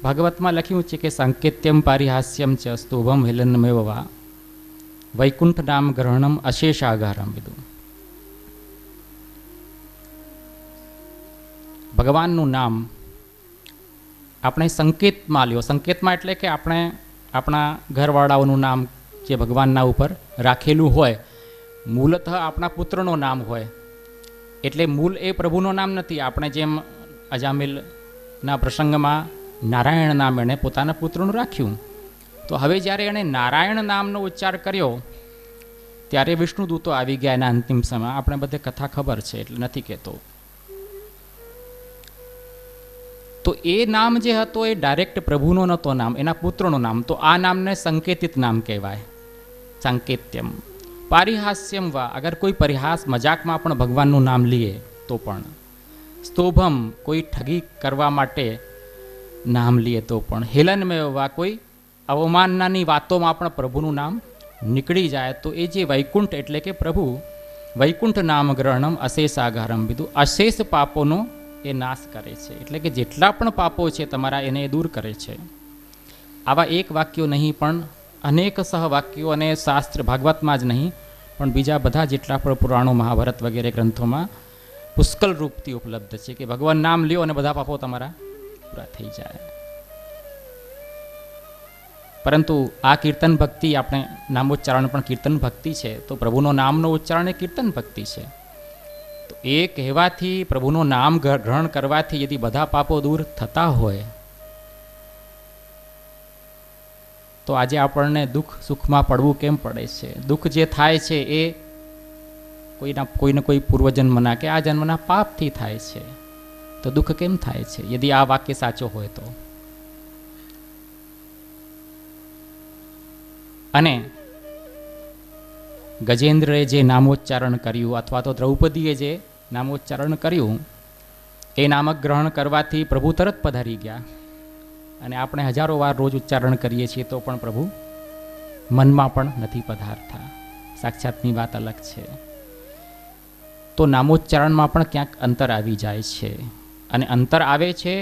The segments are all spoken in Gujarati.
ભાગવતમાં લખ્યું છે કે સંકેત્યમ પારિહાસ્યમ ચ સ્તુભમ હેલનમેવ વા વૈકુંઠ નામ ગ્રહણમ અશેષાગારમ વિદું. ભગવાનનું નામ આપણે સંકેતમાં લ્યો. સંકેતમાં એટલે કે આપણે આપણા ઘરવાળાઓનું નામ જે ભગવાનના ઉપર રાખેલું હોય, મૂલતઃ આપણા પુત્રનું નામ હોય. એટલે મૂળ એ પ્રભુનું નામ નથી. આપણે જેમ અજામિલના પ્રસંગમાં નારાયણ નામ એણે પોતાના પુત્રનું રાખ્યું, તો હવે જ્યારે એણે નારાયણ નામનો ઉચ્ચાર કર્યો ત્યારે વિષ્ણુદૂતો આવી ગયા એના અંતિમ સમય. આપણે બધે કથા ખબર છે એટલે નથી કહેતો. તો એ નામ જે હતો એ ડાયરેક્ટ પ્રભુનો નહોતો નામ, એના પુત્રનું નામ. તો આ નામને સંકેતિત નામ કહેવાય, સાંકેત્યમ. પારિહાસ્યમ વા, અગર કોઈ પરિહાસ મજાકમાં પણ ભગવાનનું નામ લઈએ તો પણ. સ્તોભમ, કોઈ ઠગી કરવા માટે નામ લઈએ તો પણ. હેલનમેવ વા, કોઈ અવમાનનાની વાતોમાં પણ પ્રભુનું નામ નીકળી જાય તો એ જે વૈકુંઠ એટલે કે પ્રભુ, વૈકુંઠ નામ ગ્રહણમ અશેષાગારમ વિદું, અશેષ પાપોનો એ નાશ કરે છે. એટલે કે જેટલા પણ પાપો છે તમારા એને એ દૂર કરે છે. આવા એક વાક્યો નહીં પણ અનેક સહવાક્યો, અને શાસ્ત્ર ભાગવતમાં જ નહીં પણ બીજા બધા જેટલા પણ પુરાણો, મહાભારત વગેરે ગ્રંથોમાં પુષ્કળ રૂપથી ઉપલબ્ધ છે કે ભગવાન નામ લ્યો અને બધા પાપો તમારા પૂરા થઈ જાય. પરંતુ આ કીર્તન ભક્તિ, આપણે નામોચ્ચારણ પણ કીર્તન ભક્તિ છે, તો પ્રભુનો નામનો ઉચ્ચારણ એ કીર્તન ભક્તિ છે. તો એ કહેવાથી, પ્રભુનું નામ ગ્રહણ કરવાથી યદિ બધા પાપો દૂર થતા હોય તો આજે આપણને દુઃખ સુખમાં પડવું કેમ પડે છે? દુઃખ જે થાય છે એ કોઈને કોઈ પૂર્વજન્મના કે આ જન્મના પાપથી થાય છે. તો દુઃખ કેમ થાય છે યદિ આ વાક્ય સાચો હોય તો? અને ગજેન્દ્રએ જે નામોચ્ચારણ કર્યું અથવા તો દ્રૌપદીએ જે નામોચ્ચારણ કર્યું એ નામક ગ્રહણ કરવાથી પ્રભુ તરત પધારી ગયા. અને આપણે હજારો વાર રોજ ઉચ્ચારણ કરીએ છીએ તો પણ પ્રભુ મનમાં પણ નથી પધારતા. સાક્ષાતની વાત અલગ છે. તો નામોચ્ચારણમાં પણ ક્યાંક અંતર આવી જાય છે. અને અંતર આવે છે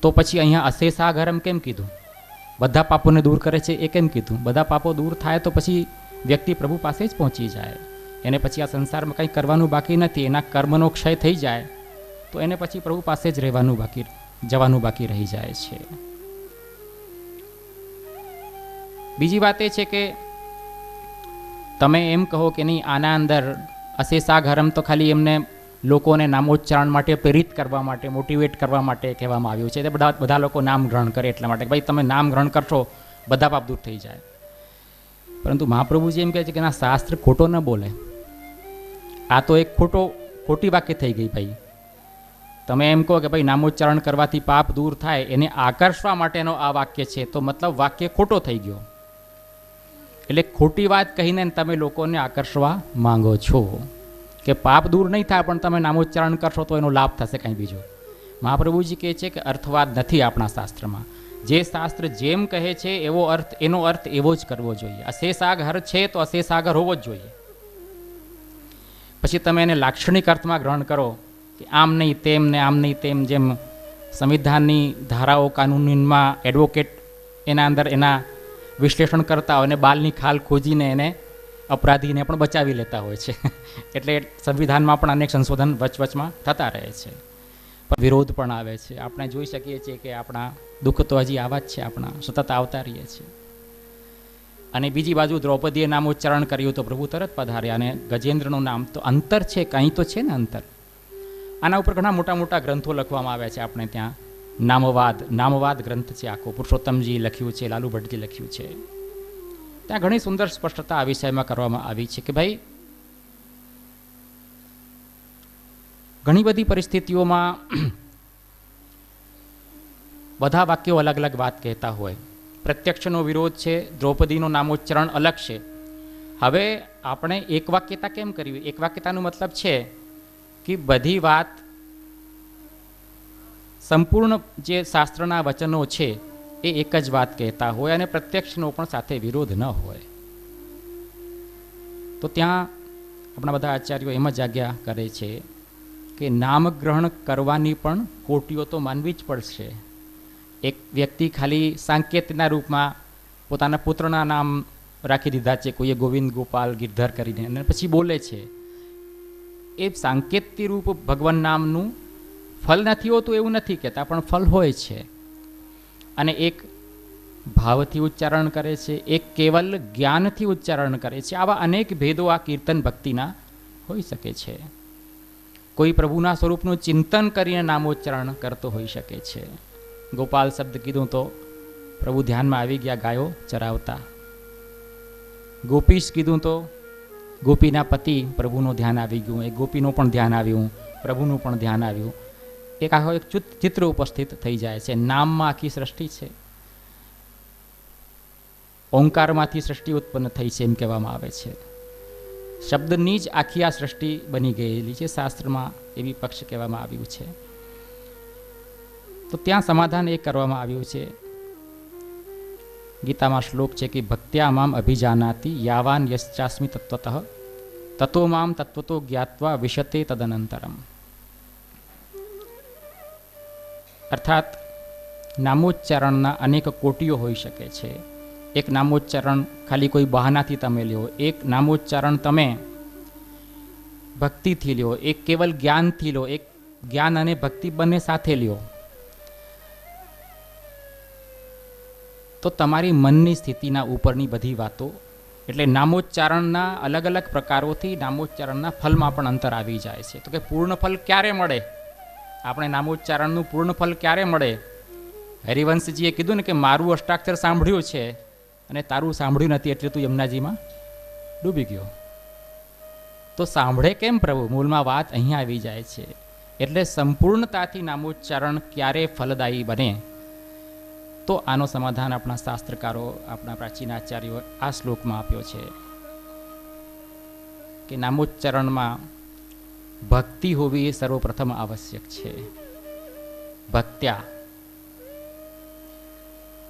તો પછી અહીંયા અશેષાગરમ કેમ કીધું? બધા પાપોને દૂર કરે છે એ કેમ કીધું? બધા પાપો દૂર થાય તો પછી વ્યક્તિ પ્રભુ પાસે જ પહોંચી જાય. એને પછી આ સંસારમાં કંઈ કરવાનું બાકી નથી. એના કર્મનો ક્ષય થઈ જાય તો એને પછી પ્રભુ પાસે જ જવાનું બાકી રહી જાય છે. બીજી વાત એ છે કે તમે એમ કહો કે નહીં, આના અંદર અશેષાગરમ તો ખાલી એમને લોકોને નામોચ્ચારણ માટે પ્રેરિત કરવા માટે, મોટિવેટ કરવા માટે કહેવામાં આવ્યું છે. બધા લોકો નામ ગ્રહણ કરે એટલા માટે, ભાઈ તમે નામ ગ્રહણ કરશો બધા પાપ દૂર થઈ જાય. પરંતુ મહાપ્રભુજી એમ કહે છે કે ના, શાસ્ત્ર ખોટો ન બોલે. આ તો એક ખોટી વાક્ય થઈ ગઈ ભાઈ. તમે એમ કહો કે ભાઈ નામોચ્ચારણ કરવાથી પાપ દૂર થાય, એને આકર્ષવા માટેનો આ વાક્ય છે, તો મતલબ વાક્ય ખોટો થઈ ગયો. એટલે ખોટી વાત કહીને તમે લોકોને આકર્ષવા માંગો છો કે પાપ દૂર નહીં થાય પણ તમે નામોચ્ચારણ કરશો તો એનો લાભ થશે કંઈ બીજો. મહાપ્રભુજી કહે છે કે અર્થવાદ નથી આપણા શાસ્ત્રમાં. જે શાસ્ત્ર જેમ કહે છે એનો અર્થ એવો જ કરવો જોઈએ. અશેષાગર છે તો અશેષાગર હોવો જ જોઈએ. પછી તમે એને લાક્ષણિક અર્થમાં ગ્રહણ કરો કે આમ નહીં તેમ ને આમ નહીં તેમ, જેમ સંવિધાનની ધારાઓ કાનૂનમાં એડવોકેટ એના અંદર એના વિશ્લેષણ કરતા હોય અને બાલની ખાલ ખોજીને એને અપરાધીને પણ બચાવી લેતા હોય છે. એટલે સંવિધાનમાં પણ અનેક સંશોધન વચવચમાં થતા રહે છે, પણ વિરોધ પણ આવે છે. આપણે જોઈ શકીએ છીએ કે આપણા દુઃખ તો હજી આવા જ છે, આપણા સતત આવતા રહીએ છીએ. અને બીજી બાજુ દ્રૌપદીએ નામ ઉચ્ચારણ કર્યું તો પ્રભુ તરત પધાર્યા. અને ગજેન્દ્રનું નામ તો અંતર છે, કંઈ તો છે ને અંતર. આના ઉપર ઘણા મોટા મોટા ગ્રંથો લખવામાં આવ્યા છે. આપણે ત્યાં નામવાદ ગ્રંથ છે આખો, પુરુષોત્તમજી લખ્યું છે, લાલુ ભટ્ટજી લખ્યું છે. ત્યાં ઘણી સુંદર સ્પષ્ટતા આ વિષયમાં કરવામાં આવી છે કે ભાઈ ઘણી બધી પરિસ્થિતિઓમાં બધા વાક્યો અલગ અલગ વાત કહેતા હોય. પ્રત્યક્ષનો વિરોધ છે, દ્રૌપદીનું નામોચ્ચારણ અલગ છે. હવે આપણે એક વાક્યતા કેમ કરવી? એક વાક્યતાનો મતલબ છે કે બધી વાત સંપૂર્ણ જે શાસ્ત્રના વચનો છે એ એક જ વાત કહેતા હોય અને પ્રત્યક્ષનો પણ સાથે વિરોધ ન હોય. તો ત્યાં આપણા બધા આચાર્યો એમ જ આજ્ઞા કરે છે કે નામગ્રહણ કરવાની પણ કોટીઓ તો માનવી જ પડશે. એક વ્યક્તિ ખાલી સાંકેતના રૂપમાં પોતાના પુત્રના નામ રાખી દીધા છે, કોઈએ ગોવિંદ ગોપાલ ગિરધર કરીને, અને પછી બોલે છે, એ સાંકેતી રૂપ ભગવાન નામનું ફલ નથી હોતું એવું નથી કહેતા, પણ ફલ હોય છે. અને એક ભાવથી ઉચ્ચારણ કરે છે, એક કેવલ જ્ઞાનથી ઉચ્ચારણ કરે છે. આવા અનેક ભેદો આ કીર્તન ભક્તિના હોઈ શકે છે. કોઈ પ્રભુના સ્વરૂપનું ચિંતન કરીને નામોચ્ચારણ કરતો હોઈ શકે છે. ગોપાલ શબ્દ કીધું તો પ્રભુ ધ્યાનમાં આવી ગયા ગાયો ચરાવતા. ગોપીશ કીધું તો ગોપીના પતિ પ્રભુનું ધ્યાન આવી ગયું, એક ગોપીનું પણ ધ્યાન આવ્યું, પ્રભુનું પણ ધ્યાન આવ્યું. એક આખો એક ચિત્ર ઉપસ્થિત થઈ જાય છે. નામમાં આખી સૃષ્ટિ છે. ઓંકારમાંથી સૃષ્ટિ ઉત્પન્ન થઈ છે એમ કહેવામાં આવે છે. શબ્દની જ આખી આ સૃષ્ટિ બની ગયેલી છે. શાસ્ત્રમાં એવી પક્ષ કહેવામાં આવ્યું છે. તો ત્યાં સમાધાન એ કરવામાં આવ્યું છે. ગીતામાં શ્લોક છે કે ભક્ત્યા મામ અભિજાનાતિ યાવાન યશ્ચાસ્મિ તત્વતઃ તતો મામ તત્વતો જ્ઞાત્વા વિશતે તદનંતરમ. અર્થાત નામોચ્ચારણના અનેક કોટીઓ હોઈ શકે છે. એક નામોચ્ચારણ ખાલી કોઈ બહાનાથી તમે લ્યો, એક નામોચ્ચારણ તમે ભક્તિથી લ્યો, એક કેવલ જ્ઞાનથી લો, એક જ્ઞાન અને ભક્તિ બંને સાથે લ્યો, તો તમારી મનની સ્થિતિના ઉપરની બધી વાતો, એટલે નામોચ્ચારણના અલગ અલગ પ્રકારોથી નામોચ્ચારણના ફલમાં પણ અંતર આવી જાય છે. તો કે પૂર્ણ ફલ ક્યારે મળે? આપણે નામોચ્ચારણનું પૂર્ણ ફલ ક્યારે મળે? હરિવંશજીએ કીધું ને કે મારું અષ્ટાક્ષર સાંભળ્યું છે અને તારું સાંભળ્યું નથી, એટલે તું યમુનાજીમાં ડૂબી ગયો. તો સાંભળે કેમ પ્રભુ? મૂળમાં વાત અહીંયા આવી જાય છે. એટલે સંપૂર્ણતાથી નામોચ્ચારણ ક્યારે ફલદાયી બને? તો આનો સમાધાન આપણા શાસ્ત્રકારો, આપણા પ્રાચીન આચાર્યો આ શ્લોકમાં આપ્યો છે કે નામોચ્ચારણમાં ભક્તિ હોવી એ સર્વપ્રથમ આવશ્યક છે. ભક્ત્યા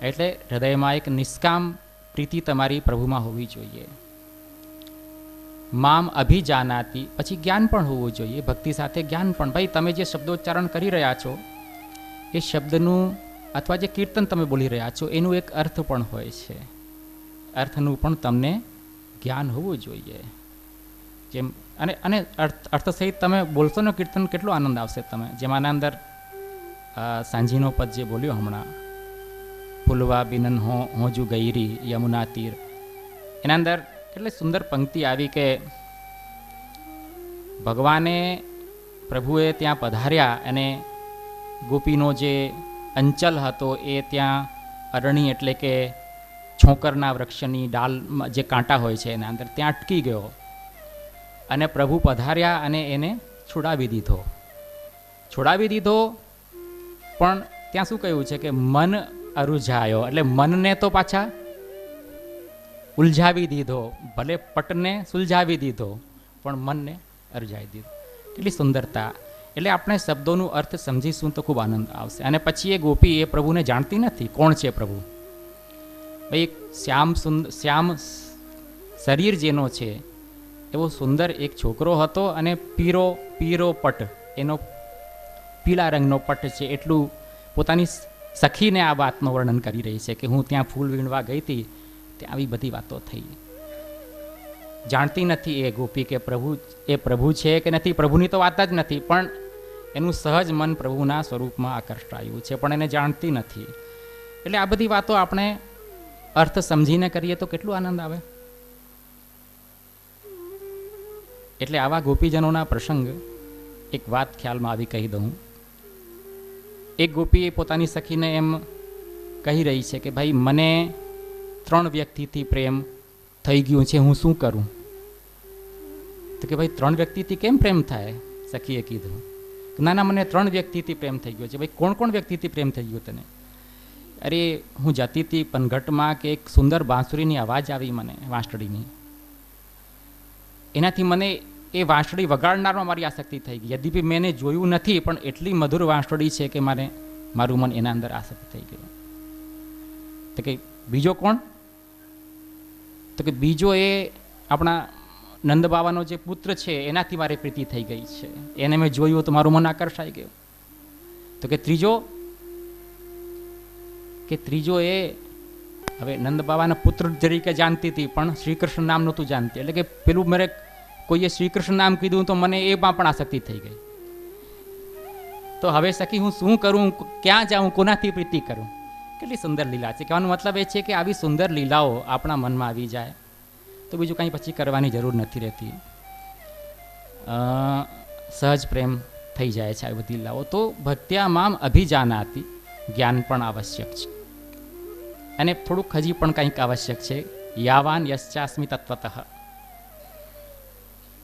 એટલે હૃદયમાં એક નિષ્કામ પ્રીતિ તમારી પ્રભુમાં હોવી જોઈએ. મામ અભિજાનાતિ, પછી જ્ઞાન પણ હોવું જોઈએ. ભક્તિ સાથે જ્ઞાન પણ. ભાઈ તમે જે શબ્દોચ્ચારણ કરી રહ્યા છો એ શબ્દનું અથવા જે કીર્તન તમે બોલી રહ્યા છો એનું એક અર્થ પણ હોય છે. અર્થનું પણ તમને જ્ઞાન હોવું જોઈએ. જેમ અને અર્થ સહિત તમે બોલશો ને કીર્તન, કેટલો આનંદ આવશે તમે. જેમાં અંદર સાંજીનો પદ જે બોલ્યો હમણાં, ફૂલવા બિનન હોજુ ગૈરી યમુના તીર, એના અંદર કેટલી સુંદર પંક્તિ આવી કે ભગવાને પ્રભુએ ત્યાં પધાર્યા અને ગોપીનો જે અંચલ હતો એ ત્યાં અરણી એટલે કે છોકરના વૃક્ષની ડાલમાં જે કાંટા હોય છે એના અંદર ત્યાં અટકી ગયો અને પ્રભુ પધાર્યા અને એને છોડાવી દીધો. પણ ત્યાં શું કહ્યું છે કે મન અરુઝાયો, એટલે મનને તો પાછા ઉલઝાવી દીધો. ભલે પટને સુલઝાવી દીધો પણ મનને અરુઝાવી દીધો. કેટલી સુંદરતા! એટલે આપણે શબ્દોનું અર્થ સમજીશું તો ખૂબ આનંદ આવશે. અને પછી એ ગોપી એ પ્રભુને જાણતી નથી કોણ છે પ્રભુ. ભાઈ શ્યામ શરીર જેનો છે એવો સુંદર એક છોકરો હતો અને પીરો પટ, એનો પીળા રંગનો પટ છે, એટલું પોતાની સખીને આ વાતનું વર્ણન કરી રહી છે કે હું ત્યાં ફૂલ વીણવા ગઈ હતી, ત્યાં આવી બધી વાતો થઈ. જાણતી નથી એ ગોપી કે પ્રભુ છે કે નથી, પ્રભુની તો વાત જ નથી, પણ એનું સહજ મન પ્રભુના સ્વરૂપમાં આકર્ષાયું છે, પણ એને જાણતી નથી. એટલે આ બધી વાતો આપણે અર્થ સમજીને કરીએ તો કેટલું આનંદ આવે. એટલે આવા ગોપીજનોના પ્રસંગ એક વાત ખ્યાલમાં આવી કહી દઉં. એક ગોપી પોતાની સખીને એમ કહી રહી છે કે ભાઈ મને 3 વ્યક્તિથી પ્રેમ થઈ ગયું છે, હું શું કરું? તો કે ભાઈ 3 વ્યક્તિથી કેમ પ્રેમ થાય? સખીએ કીધું ના મને 3 વ્યક્તિથી પ્રેમ થઈ ગયો છે. ભાઈ કોણ વ્યક્તિથી પ્રેમ થઈ ગયો તને? અરે હું જતી હતી પનઘટમાં કે એક સુંદર બાંસુરીની અવાજ આવી મને, વાંસળીની. એનાથી મને એ વાંસળી વગાડનારમાં મારી આસક્તિ થઈ ગઈ. યદ્યપી મેં એને જોયું નથી, પણ એટલી મધુર વાંસળી છે કે મારું મન એના અંદર આસક્ત થઈ ગયું. તો કે બીજો કોણ? તો કે બીજો એ આપણા નંદ બાવાનો જે પુત્ર છે એનાથી મારે પ્રીતિ થઈ ગઈ છે, એને મેં જોયું તો મારું મન આકર્ષાઈ ગયું. તો કે ત્રીજો એ હવે નંદ બાબાના પુત્ર તરીકે જાણતી હતી પણ શ્રી કૃષ્ણ નામ નહોતું જાણતી. એટલે કે પેલું મારે કોઈએ શ્રી કૃષ્ણ નામ કીધું તો મને એમાં પણ આસક્તિ થઈ ગઈ. તો હવે સખી હું શું કરું, ક્યાં જાઉં, કોનાથી પ્રીતિ કરું? કેટલી સુંદર લીલા છે. કહેવાનો મતલબ એ છે કે આવી સુંદર લીલાઓ આપણા મનમાં આવી જાય તો બીજું કંઈ પછી કરવાની જરૂર નથી રહેતી. સહજ પ્રેમ થઈ જાય છે આવી બધી લીલાઓ. તો ભક્ત્યા મામ અભિજાનાતિ, જ્ઞાન પણ આવશ્યક છે અને થોડુંક હજી પણ કંઈક આવશ્યક છે. યાવાન યશ્ચાસ્મિ તત્વતઃ.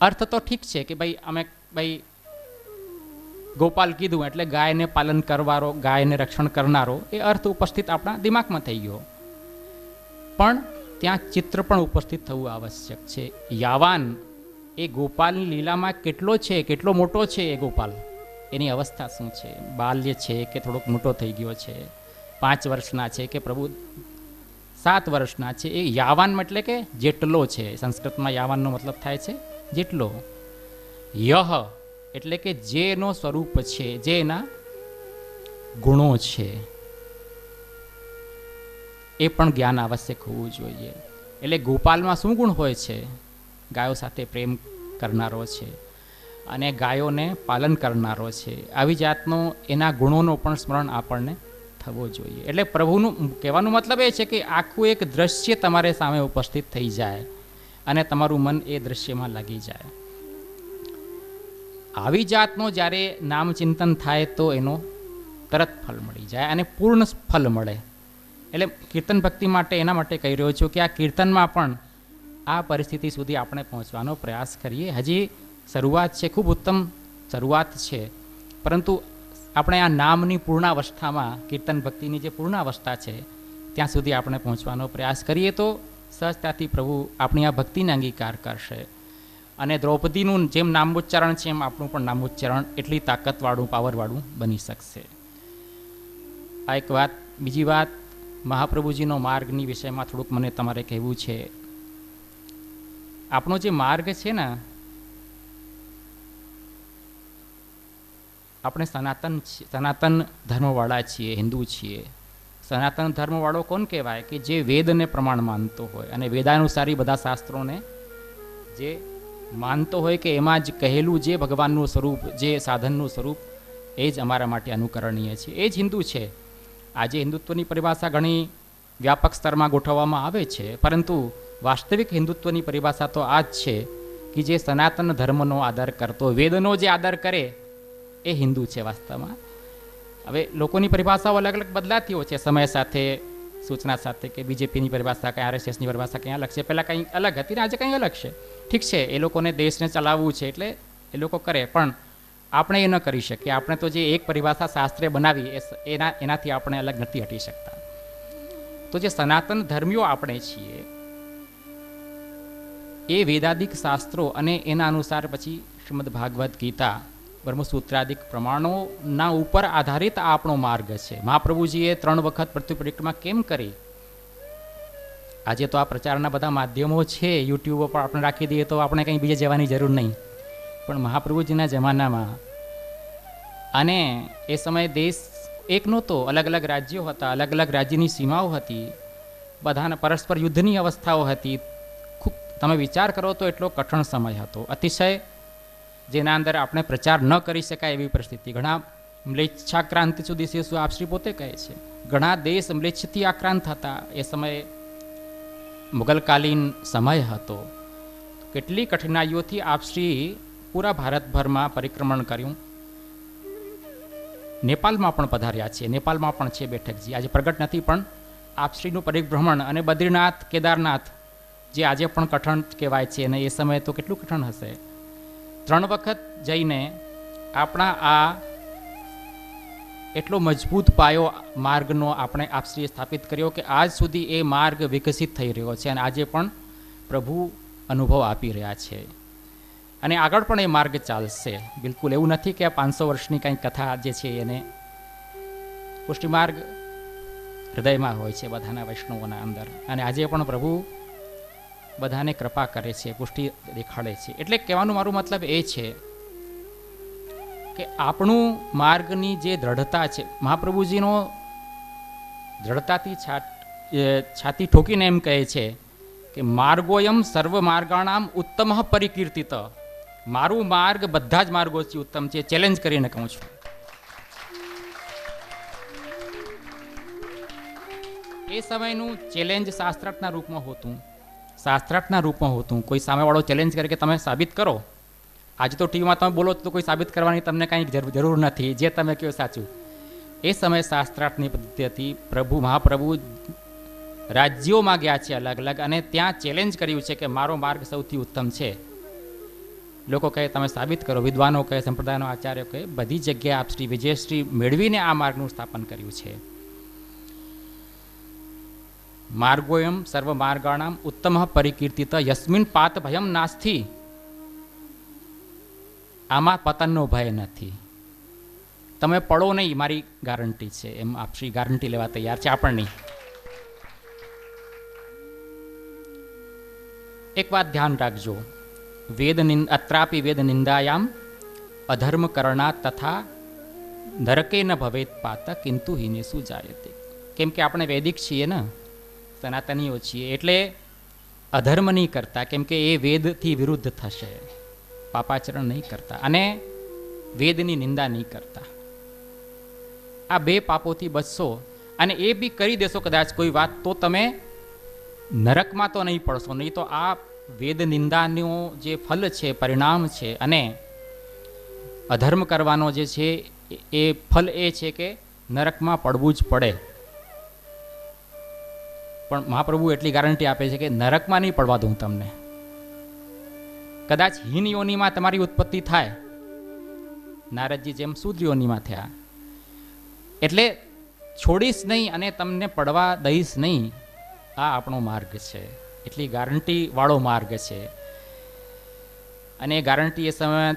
અર્થ તો ઠીક છે કે ભાઈ ગોપાલ કીધું એટલે ગાયને પાલન કરવારો, ગાયને રક્ષણ કરનારો, એ અર્થ ઉપસ્થિત આપણા દિમાગમાં થઈ ગયો. પણ ત્યાં ચિત્ર પણ ઉપસ્થિત થવું આવશ્યક છે. યાવાન એ ગોપાલની લીલામાં કેટલો છે, કેટલો મોટો છે એ ગોપાલ, એની અવસ્થા શું છે, બાલ્ય છે કે થોડોક મોટો થઈ ગયો છે, 5 વર્ષના છે કે પ્રભુ 7 વર્ષના છે, એ યાવાન એટલે કે જેટલો છે. સંસ્કૃતમાં યાવાનનો મતલબ થાય છે જેટલો. યહ એટલે કે જે એનો સ્વરૂપ છે, જે એના ગુણો છે, એ પણ જ્ઞાન આવશ્યક હોવું જોઈએ. એટલે ગોપાલમાં શું ગુણ હોય છે? ગાયો સાથે પ્રેમ કરનારો છે અને ગાયોને પાલન કરનારો છે. આવી જાતનો એના ગુણોનો પણ સ્મરણ આપણને થવો જોઈએ. એટલે પ્રભુનું કહેવાનો મતલબ એ છે કે આખું એક દ્રશ્ય તમારે સામે ઉપસ્થિત થઈ જાય અને તમારું મન એ દ્રશ્યમાં લાગી જાય. આવી જાતનો જ્યારે નામ ચિંતન થાય તો એનો તરત ફલ મળી જાય અને પૂર્ણ ફલ મળે. એટલે કીર્તન ભક્તિ માટે એના માટે કહી રહ્યો છું કે આ કીર્તનમાં પણ આ પરિસ્થિતિ સુધી આપણે પહોંચવાનો પ્રયાસ કરીએ. હજી શરૂઆત છે, ખૂબ ઉત્તમ શરૂઆત છે, પરંતુ આપણે આ નામની પૂર્ણાવસ્થામાં, કીર્તન ભક્તિની જે પૂર્ણાવસ્થા છે ત્યાં સુધી આપણે પહોંચવાનો પ્રયાસ કરીએ તો સહજતાથી પ્રભુ આપણી આ ભક્તિને અંગીકાર કરશે. અને દ્રૌપદીનું જેમ નામોચ્ચારણ છે એમ આપણું પણ નામોચ્ચારણ એટલી તાકાતવાળું, પાવરવાળું બની શકશે. આ એક વાત. બીજી વાત, મહાપ્રભુજીનો માર્ગની વિષયમાં થોડુંક મને તમારે કહેવું છે. આપણો જે માર્ગ છે ને, આપણે સનાતન ધર્મવાળા છીએ, હિન્દુ છીએ. સનાતન ધર્મવાળો કોણ કહેવાય? કે જે વેદને પ્રમાણ માનતો હોય અને વેદાનુસારી બધા શાસ્ત્રોને જે માનતો હોય કે એમાં જ કહેલું જે ભગવાનનું સ્વરૂપ, જે સાધનનું સ્વરૂપ, એ જ અમારા માટે અનુકરણીય છે. એ જ હિન્દુ છે. આજે હિન્દુત્વની પરિભાષા ઘણી વ્યાપક સ્તરમાં ગોઠવવામાં આવે છે, પરંતુ વાસ્તવિક હિન્દુત્વની પરિભાષા તો આ જ છે કે જે સનાતન ધર્મનો આદર કરતો, વેદનો જે આદર કરે એ હિન્દુ છે વાસ્તવમાં. હવે લોકોની પરિભાષાઓ અલગ અલગ બદલાતી હોય છે સમય સાથે, સૂચના સાથે, કે બીજેપીની પરિભાષા કંઈ, RSSની પરિભાષા કંઈ અલગ છે, પહેલાં કંઈ અલગ હતી ને આજે કંઈ અલગ છે. ઠીક છે, એ લોકોને દેશને ચલાવવું છે એટલે એ લોકો કરે, પણ આપણે એ ન કરી શકીએ. આપણે તો જે એક પરિભાષા શાસ્ત્રે બનાવી એનાથી આપણે અલગ નથી હટી શકતા. તો જે સનાતન ધર્મીઓ આપણે છીએ એ વેદાદિક શાસ્ત્રો અને એના અનુસાર પછી શ્રીમદ ભાગવદ્ ગીતા, બ્રહ્મસૂત્રાદિક પ્રમાણોના ઉપર આધારિત આ આપણો માર્ગ છે. મહાપ્રભુજીએ 3 વખત પૃથ્વી પરિક્રમા કેમ કરી? આજે તો આ પ્રચારના બધા માધ્યમો છે, યુટ્યુબ પર આપણે રાખી દઈએ તો આપણે કંઈ બીજે જવાની જરૂર નહીં. પણ મહાપ્રભુજીના જમાનામાં, અને એ સમયે દેશ એક નહોતો, અલગ અલગ રાજ્યો હતા, અલગ અલગ રાજ્યની સીમાઓ હતી, બધાના પરસ્પર યુદ્ધની અવસ્થાઓ હતી. ખૂબ તમે વિચાર કરો તો એટલો કઠણ સમય હતો, અતિશય, જેના અંદર આપણે પ્રચાર ન કરી શકાય એવી પરિસ્થિતિ. ઘણા મ્લેચ્છાક્રાંતિ સુધી શેષુ આપશ્રી પોતે કહે છે, ઘણા દેશ મ્લેચ્છથી આક્રાંત હતા. એ સમયે મુગલકાલીન સમય હતો. કેટલી કઠિનાઈઓથી આપશ્રી પૂરા ભારતભરમાં પરિક્રમણ કર્યું. નેપાળમાં પણ પધાર્યા છે, નેપાળમાં પણ છે બેઠકજી, આજે પ્રગટ નથી, પણ આપશ્રીનું પરિભ્રમણ અને બદ્રીનાથ, કેદારનાથ જે આજે પણ કઠણ કહેવાય છે, અને એ સમયે તો કેટલું કઠણ હશે. 3 વખત જઈને આપણા આ એટલો મજબૂત પાયો માર્ગનો આપણે આપશ્રીએ સ્થાપિત કર્યો કે આજ સુધી એ માર્ગ વિકસિત થઈ રહ્યો છે અને આજે પણ પ્રભુ અનુભવ આપી રહ્યા છે અને આગળ પણ એ માર્ગ ચાલશે. બિલકુલ એવું નથી કે આ 500 વર્ષની કંઈ કથા જે છે એને પુષ્ટિમાર્ગ હૃદયમાં હોય છે બધાના વૈષ્ણવોના અંદર. અને આજે પણ પ્રભુ બધાને કૃપા કરે છે, પુષ્ટિ દેખાડે છે. એટલે કહેવાનું મારું મતલબ એ છે કે આપણું માર્ગની જે દ્રઢતા છે, મહાપ્રભુજીનો દ્રઢતાથી છાતી ઠોકીને એમ કહે છે કે માર્ગોયમ સર્વ માર્ગાણામ ઉત્તમ પરિકીર્તિત. મારું માર્ગ બધા જ માર્ગોથી ઉત્તમ છે. ચેલેન્જ કરીને કહું છું. એ સમયનું ચેલેન્જ શાસ્ત્રાર્થના રૂપમાં હોતું. શાસ્ત્રાર્થના રૂપમાં હોતું. કોઈ સામેવાળો ચેલેન્જ કરે કે તમે સાબિત કરો. આજે તો ટીવીમાં તમે બોલો તો કોઈ સાબિત કરવાની તમને કાંઈ જરૂર નથી, જે તમે કહો સાચું. એ સમયે શાસ્ત્રાર્થની પદ્ધતિ પ્રભુ મહાપ્રભુ રાજ્યોમાં ગયા છે અલગ અલગ, અને ત્યાં ચેલેન્જ કર્યું છે કે મારો માર્ગ સૌથી ઉત્તમ છે. લોકો કહે તમે સાબિત કરો, વિદ્વાનો કહે, સંપ્રદાયનો આચાર્યો કહે, બધી જગ્યાએ આપ શ્રી વિજયશ્રી મેળવીને આ માર્ગનું સ્થાપન કર્યું છે. માર્ગોયમ સર્વ માર્ગાણામ ઉત્તમ પરિકીર્તિત યસ્મિન પાત ભયમ નાસ્તિ. આમાં પતનનો ભય નથી. તમે પડો નહીં, મારી ગારંટી છે. એમ આપ શ્રી ગારંટી લેવા તૈયાર છે આપણને. એક વાત ધ્યાન રાખજો, અત્રાપી વેદ નિંદાયામ અધર્મ કરણા તથા નરકે ન ભવેત પાત કિંતુ હિનેસુ જાયતે. કેમ કે આપણે વૈદિક છીએ ને, સનાતનીઓ છીએ, એટલે અધર્મ નહીં કરતા, કેમ કે એ વેદથી વિરુદ્ધ થશે. પાપાચરણ નહીં કરતા અને વેદની નિંદા નહીં કરતા. આ બે પાપોથી બચશો, અને એ બી કરી દેશો કદાચ કોઈ વાત, તો તમે નરકમાં તો નહીં પડશો. નહીં તો આ વેદ નિંદાનું જે ફલ છે, પરિણામ છે, અને અધર્મ કરવાનો જે છે એ ફલ એ છે કે નરકમાં પડવું જ પડે. પણ મહાપ્રભુ એટલી ગારંટી આપે છે કે નરકમાં નહીં પડવા દઉં તમને. કદાચ હીન યોનિમાં તમારી ઉત્પત્તિ થાય, નારદજી જેમ શુદ્ર યોનિમાં થયા, એટલે છોડીશ નહીં અને તમને પડવા દઈશ નહીં. આ આપણો માર્ગ છે, એટલી ગારંટી વાળો માર્ગ છે. અને એ ગારંટી એ સમયે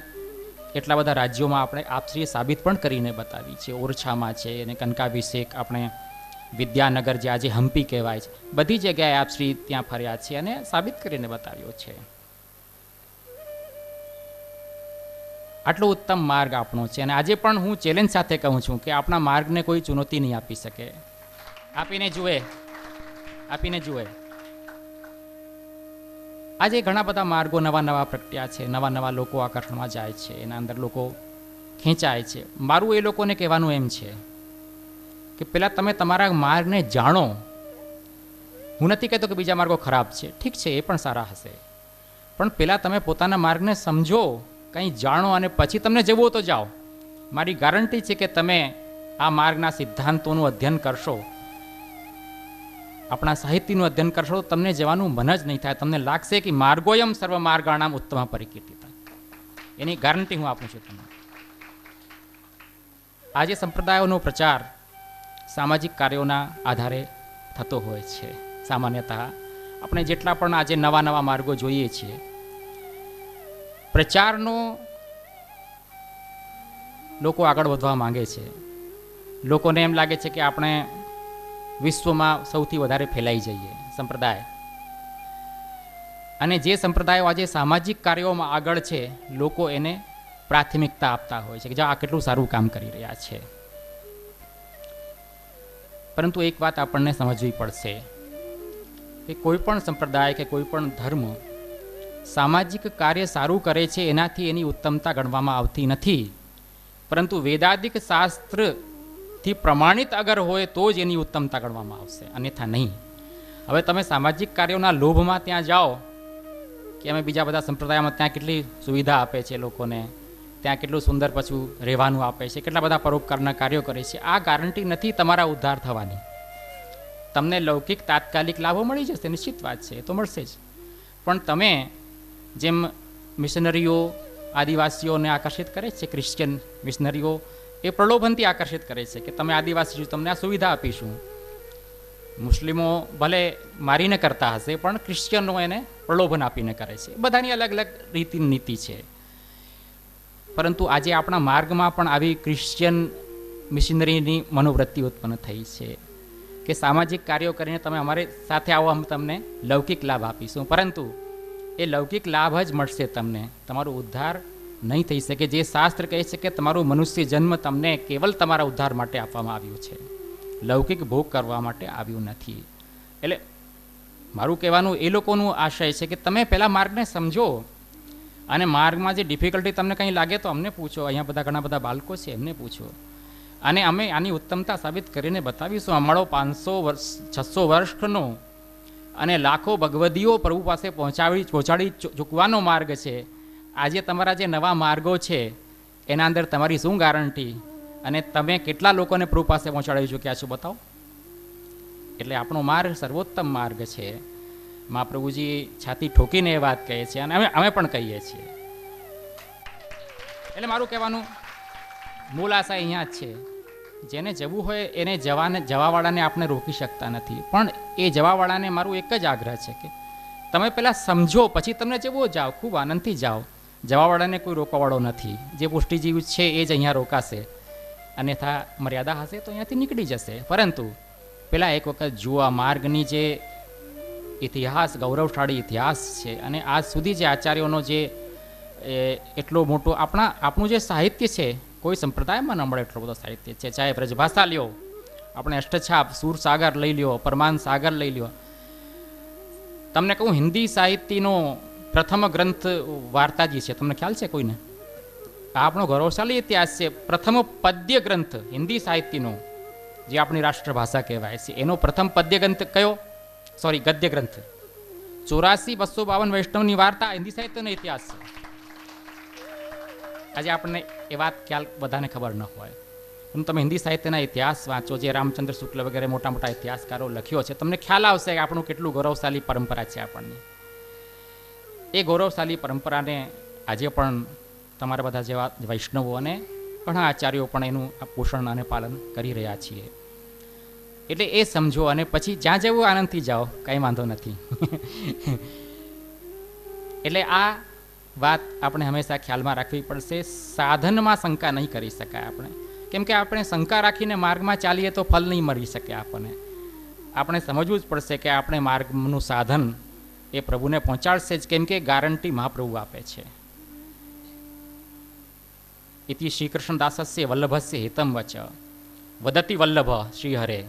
એટલા બધા રાજ્યોમાં આપણે આપશ્રીએ સાબિત પણ કરીને બતાવી છે. ઓરછામાં છે, અને કનકાભિષેક, આપણે વિદ્યાનગર જે આજે હમ્પી કહેવાય છે, બધી જગ્યાએ આપશ્રી ત્યાં ફર્યા છે અને સાબિત કરીને બતાવ્યો છે. આટલો ઉત્તમ માર્ગ આપણો છે. અને આજે પણ હું ચેલેન્જ સાથે કહું છું કે આપણા માર્ગને કોઈ ચુનૌતી નહીં આપી શકે. આપીને જુએ. આજે ઘણા બધા માર્ગો નવા નવા પ્રગટ્યા છે, નવા નવા લોકો આકર્ષણમાં જાય છે, એના અંદર લોકો ખેંચાય છે. મારું એ લોકોને કહેવાનું એમ છે કે પહેલાં તમે તમારા માર્ગને જાણો. હું નથી કહેતો કે બીજા માર્ગો ખરાબ છે, ઠીક છે, એ પણ સારા હશે, પણ પહેલાં તમે પોતાના માર્ગને સમજો, કંઈ જાણો, અને પછી તમને જવું તો જાઓ. મારી ગારંટી છે કે તમે આ માર્ગના સિદ્ધાંતોનું અધ્યયન કરશો, આપણા સાહિત્યનું અધ્યયન કરશો, તો તમને જવાનું મન જ નહીં થાય. તમને લાગશે કે માર્ગોયમ સર્વ માર્ગાણામ ઉત્તમ પરિકીર્તિત. એની ગારંટી હું આપું છું તમને. આજે સંપ્રદાયોનો પ્રચાર સામાજિક કાર્યોના આધારે થતો હોય છે. સામાન્યતઃ આપણે જેટલા પણ આજે નવા નવા માર્ગો જોઈએ છીએ, પ્રચારનો લોકો આગળ વધવા માંગે છે. લોકોને એમ લાગે છે કે આપણે વિશ્વમાં સૌથી વધારે ફેલાઈ જઈએ સંપ્રદાય. અને જે સંપ્રદાયો આજે સામાજિક કાર્યોમાં આગળ છે, લોકો એને પ્રાથમિકતા આપતા હોય છે કે જો આ કેટલું સારું કામ કરી રહ્યા છે. પરંતુ એક વાત આપણને સમજવી પડશે કે કોઈ પણ સંપ્રદાય કે કોઈ પણ ધર્મ સામાજિક કાર્ય સારું કરે છે એનાથી એની ઉત્તમતા ગણવામાં આવતી નથી, પરંતુ વેદાદિક શાસ્ત્રથી પ્રમાણિત અગર હોય તો જ એની ઉત્તમતા ગણવામાં આવશે, અન્યથા નહીં. હવે તમે સામાજિક કાર્યોના લોભમાં ત્યાં જાઓ કે અમે બીજા બધા સંપ્રદાયમાં ત્યાં કેટલી સુવિધા આપે છે લોકોને, ત્યાં કેટલું સુંદર પાછું રહેવાનું આપે છે, કેટલા બધા પરોપકારના કાર્યો કરે છે. આ ગારંટી નથી તમારા ઉદ્ધાર થવાની. તમને લૌકિક તાત્કાલિક લાભો મળી જશે, નિશ્ચિત વાત છે, એ તો મળશે જ. પણ તમે જેમ મિશનરીઓ આદિવાસીઓને આકર્ષિત કરે છે, ક્રિશ્ચિયન મિશનરીઓ એ પ્રલોભનથી આકર્ષિત કરે છે કે તમે આદિવાસી છો, તમને આ સુવિધા આપીશું. મુસ્લિમો ભલે મારીને કરતા હશે, પણ ક્રિશ્ચિયનો એને પ્રલોભન આપીને કરે છે. બધાની અલગ અલગ રીતિ નીતિ છે. પરંતુ આજે આપણા માર્ગમાં પણ આવી ક્રિશ્ચિયન મિશનરીની મનોવૃત્તિ ઉત્પન્ન થઈ છે. કે સામાજિક કાર્યો કરીને તમે અમારી સાથે આવો, અમે તમને લૌકિક લાભ આપીશું, પરંતુ એ લૌકિક લાભ જ મળશે તમને, તમારો ઉદ્ધાર નહીં થઈ શકે. જે શાસ્ત્ર કહે છે કે તમારું મનુષ્ય જન્મ તમને કેવલ તમારા ઉદ્ધાર માટે આપવામાં આવ્યું છે, લૌકિક ભોગ કરવા માટે આવ્યું નથી. એટલે મારું કહેવાનું એ લોકોનું આશય છે કે તમે પહેલાં માર્ગને સમજો, અને માર્ગમાં જે ડિફિકલ્ટી તમને કંઈ લાગે તો અમને પૂછો. અહીંયા બધા ઘણા બધા બાળકો છે, એમને પૂછો, અને અમે આની ઉત્તમતા સાબિત કરીને બતાવીશું. અમારો 500 વર્ષ 600 વર્ષનો અને લાખો ભગવદીઓ પ્રભુ પાસે પહોંચાડી ચૂકવાનો માર્ગ છે. આજે તમારા જે નવા માર્ગો છે એના અંદર તમારી શું ગારંટી, અને તમે કેટલા લોકોને પ્રભુ પાસે પહોંચાડી ચૂક્યા છો બતાવો. એટલે આપણો માર્ગ સર્વોત્તમ માર્ગ છે. મહાપ્રભુજી છાતી ઠોકીને એ વાત કહે છે, અને અમે પણ કહીએ છીએ. એટલે મારું કહેવાનું મૂળ આશા અહીંયા જ છે, જેને જવું હોય એને જવાવાળાને આપણે રોકી શકતા નથી, પણ એ જવાવાળાને મારું એક જ આગ્રહ છે કે તમે પહેલાં સમજો, પછી તમને જવો જાઓ, ખૂબ આનંદથી જાઓ. જવાવાળાને કોઈ રોકવાવાળો નથી. જે પુષ્ટિજીવ છે એ જ અહીંયા રોકાશે, અન્યથા મર્યાદા હશે તો અહીંયાથી નીકળી જશે. પરંતુ પહેલાં એક વખત જુઓ આ માર્ગની જે ઇતિહાસ, ગૌરવશાળી ઇતિહાસ છે, અને આજ સુધી જે આચાર્યોનો જે એટલો મોટો આપણું જે સાહિત્ય છે, કોઈ સંપ્રદાયમાં ન મળે એટલો બધો સાહિત્ય છે. ચાહે બ્રજભાષા લ્યો, આપણે અષ્ટછાપ, સૂરસાગર લઈ લ્યો, પરમાન સાગર લઈ લ્યો. તમને કહું, હિન્દી સાહિત્યનો પ્રથમ ગ્રંથ વાર્તાજી છે, તમને ખ્યાલ છે કોઈને? આપણો ગૌરવશાળી ઇતિહાસ છે. પ્રથમ પદ્ય ગ્રંથ હિન્દી સાહિત્યનો, જે આપણી રાષ્ટ્રભાષા કહેવાય છે, એનો પ્રથમ પદ્ય ગ્રંથ કયો? સોરી, ગદ્ય ગ્રંથ 84,252 વૈષ્ણવની વાર્તા હિન્દી સાહિત્યનો ઇતિહાસ છે. આજે આપણને એ વાત ખ્યાલ બધાને ખબર ન હોય, પણ તમે હિન્દી સાહિત્યના ઇતિહાસ વાંચો, જે રામચંદ્ર શુક્લ વગેરે મોટા મોટા ઇતિહાસકારો લખ્યો છે, તમને ખ્યાલ આવશે કે આપણું કેટલું ગૌરવશાળી પરંપરા છે આપણને. એ ગૌરવશાળી પરંપરાને આજે પણ તમારા બધા જેવા વૈષ્ણવો અને ઘણા આચાર્યો પણ એનું પોષણ અને પાલન કરી રહ્યા છીએ. એટલે એ સમજો, અને પછી જ્યાં જવું આનંદથી જાઓ, કાંઈ વાંધો નથી. એટલે આ વાત આપણે હંમેશા ખ્યાલમાં રાખવી પડશે. સાધનમાં શંકા નહીં કરી શકાય આપણે, કેમ કે આપણે શંકા રાખીને માર્ગમાં ચાલીએ તો ફલ નહીં મળી શકે આપણને. આપણે સમજવું જ પડશે કે આપણે માર્ગનું સાધન એ પ્રભુને પહોંચાડશે જ, કેમ કે ગારંટી મહાપ્રભુ આપે છે. ઇતિ શ્રી કૃષ્ણદાસસ્ય વલ્લભસ્ય હિતમ વચ વદતિ વલ્લભ શ્રીહરે.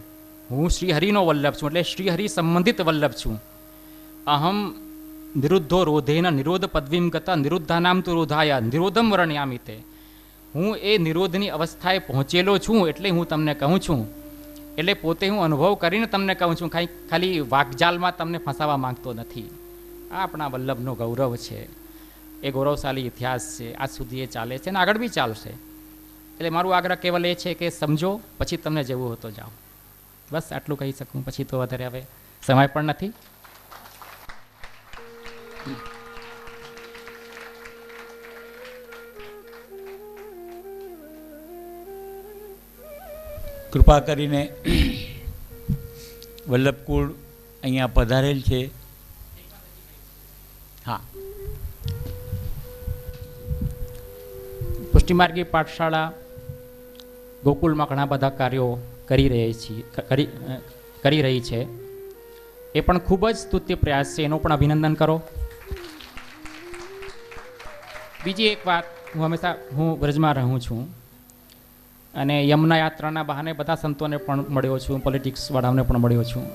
હું શ્રીહરિનો વલ્લભ છું, એટલે શ્રીહરિ સંબંધિત વલ્લભ છું. અહમ નિરુદ્ધો રોધેન નિરોધ પદવીમ ગતા નિરુદ્ધાનામ તુ રોધાય નિરોધમ વર્ણ્યામિ તે. હું એ નિરોધની અવસ્થાએ પહોંચેલો છું, એટલે હું તમને કહું છું. એટલે પોતે હું અનુભવ કરીને તમને કહું છું, ખાલી વાકજાલમાં તમને ફસાવા માંગતો નથી. આ આપણા વલ્લભનો ગૌરવ છે, એ ગૌરવશાળી ઇતિહાસ છે. આજ સુધી એ ચાલે છે અને આગળ બી ચાલશે. એટલે મારું આગ્રહ કેવલ એ છે કે સમજો, પછી તમને જવું હોય તો જાઓ. બસ આટલું કહી શકું, પછી તો વધારે હવે સમય પણ નથી. કૃપા કરીને વલ્લભકુળ અહીંયા પધારેલ છે. હા, પુષ્ટિમાર્ગી પાઠશાળા ગોકુળમાં ઘણા બધા કાર્યો કરી રહી છે. એ પણ ખૂબ જ સ્તુત્ય પ્રયાસ છે, એનો પણ અભિનંદન કરો. બીજી એક વાત, હું બ્રજમાં રહું છું, અને યમુના યાત્રાના બહાને બધા સંતોને પણ મળ્યો છું, પોલિટિક્સ વાળાઓને પણ મળ્યો છું.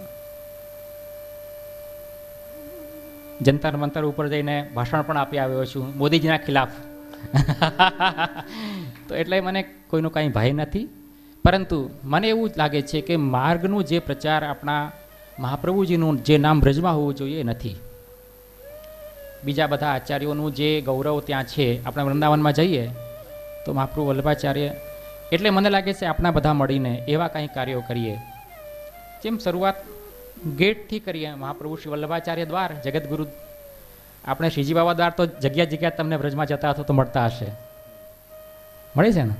જંતર મંતર ઉપર જઈને ભાષણ પણ આપી આવ્યો છું મોદીજીના ખિલાફ. તો એટલે મને કોઈનો કાંઈ ભય નથી, પરંતુ મને એવું લાગે છે કે માર્ગનું જે પ્રચાર આપણા મહાપ્રભુજીનું જે નામ બ્રજમાં હોવું જોઈએ નથી. બીજા બધા આચાર્યોનું જે ગૌરવ ત્યાં છે, આપણે વૃંદાવનમાં જઈએ તો મહાપ્રભુ વલ્લભાચાર્ય, એટલે મને લાગે છે આપણા બધા મળીને એવા કંઈ કાર્યો કરીએ, જેમ શરૂઆત ગેટથી કરીએ. મહાપ્રભુ શ્રી વલ્લભાચાર્ય દ્વાર, જગતગુરુ આપણે શ્રીજી બાબા દ્વાર તો જગ્યા તમને બ્રજમાં જતા હતો તો મળતા હશે, મળે છે ને?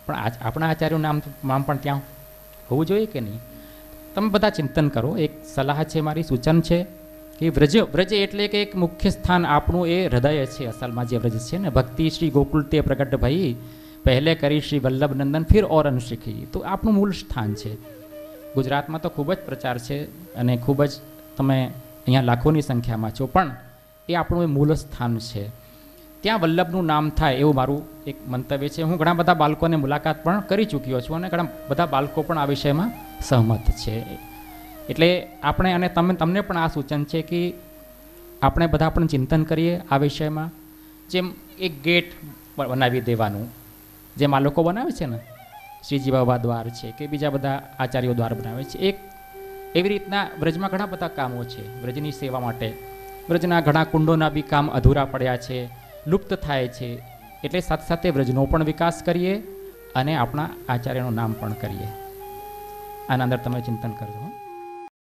પણ આપણા આચાર્યનું નામ પણ ત્યાં હોવું જોઈએ કે નહીં? તમે બધા ચિંતન કરો. એક સલાહ છે મારી, સૂચન છે કે વ્રજ એટલે કે એક મુખ્ય સ્થાન આપણું એ હૃદય છે. અસલમાં જે વ્રજ છે ને, ભક્તિ શ્રી ગોકુલ તે પ્રગટ ભઈ, પહેલે કરી શ્રી વલ્લભ નંદન ફિર ઓર અનુશીખી, તો આપણું મૂળ સ્થાન છે. ગુજરાતમાં તો ખૂબ જ પ્રચાર છે અને ખૂબ જ તમે અહીંયા લાખોની સંખ્યામાં છો, પણ એ આપણું મૂળ સ્થાન છે. ત્યાં વલ્લભનું નામ થાય એવું મારું એક મંતવ્ય છે. હું ઘણા બધા બાળકોને મુલાકાત પણ કરી ચૂક્યો છું અને ઘણા બધા બાળકો પણ આ વિષયમાં સહમત છે. એટલે આપણે અને તમને પણ આ સૂચન છે કે આપણે બધા પણ ચિંતન કરીએ આ વિષયમાં. જેમ એક ગેટ બનાવી દેવાનું, જેમ આ લોકો બનાવે છે ને, શ્રીજી બાબા દ્વાર છે કે બીજા બધા આચાર્યો દ્વાર બનાવે છે, એક એવી રીતના વ્રજમાં ઘણા બધા કામો છે વ્રજની સેવા માટે. વ્રજના ઘણા કુંડોના બી કામ અધૂરા પડ્યા છે, લુપ્ત થાય છે. એટલે સાથે સાથે વ્રજનો પણ વિકાસ કરીએ અને આપણા આચાર્યનું નામ પણ કરીએ. આના અંદર તમે ચિંતન કરજો.